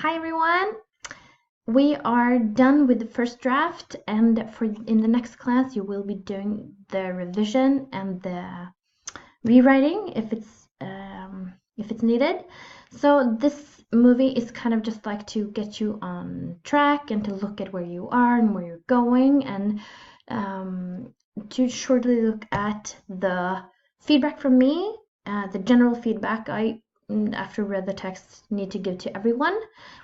Hi everyone! We are done with the first draft, and in the next class you will be doing the revision and the rewriting if it's needed. So this movie is kind of just like to get you on track and to look at where you are and where you're going, and to shortly look at the feedback from me, the general feedback I after read the text need to give to everyone,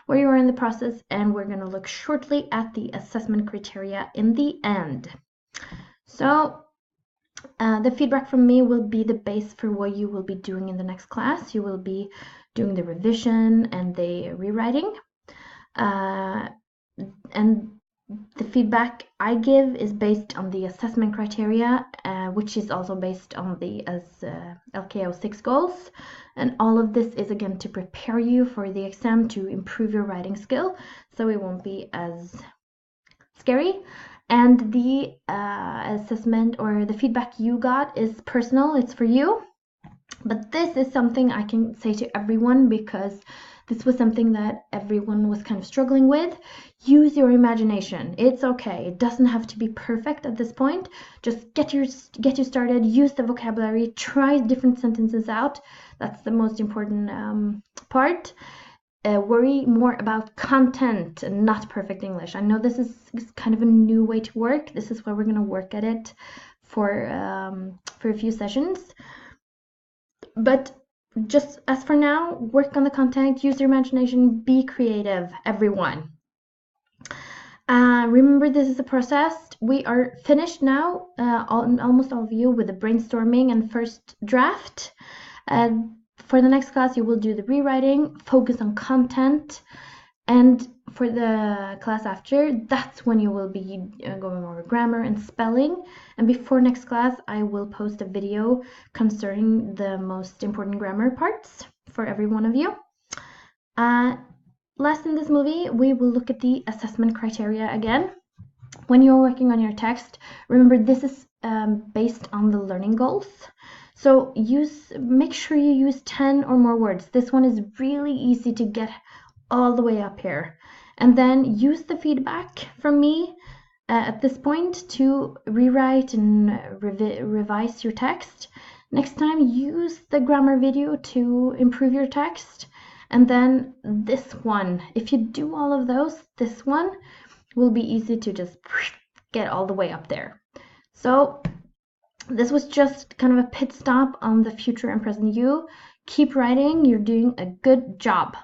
where you are in the process, and we're going to look shortly at the assessment criteria in the end. So the feedback from me will be the base for what you will be doing in the next class. You will be doing the revision and the rewriting, and the feedback I give is based on the assessment criteria, which is also based on the LKO 6 goals. And all of this is again to prepare you for the exam, to improve your writing skill, so it won't be as scary. And the assessment or the feedback you got is personal, it's for you. But this is something I can say to everyone, because this was something that everyone was kind of struggling with. Use your imagination. It's okay. It doesn't have to be perfect at this point. Just get you started. Use the vocabulary. Try different sentences out. That's the most important part. Worry more about content and not perfect English. I know this is kind of a new way to work. This is why we're going to work at it for a few sessions. But just as for now, work on the content, use your imagination, be creative, everyone. Remember, this is a process. We are finished now, almost all of you, with the brainstorming and first draft. For the next class, you will do the rewriting, focus on content, and for the class after, that's when you will be going over grammar and spelling. And before next class, I will post a video concerning the most important grammar parts for every one of you. Last in this movie, we will look at the assessment criteria again. When you're working on your text, remember this is based on the learning goals. So make sure you use 10 or more words. This one is really easy to get all the way up here. And then use the feedback from me at this point to rewrite and revise your text. Next time, use the grammar video to improve your text. And then this one, if you do all of those, this one will be easy to just get all the way up there. So this was just kind of a pit stop on the future and present you. Keep writing, you're doing a good job.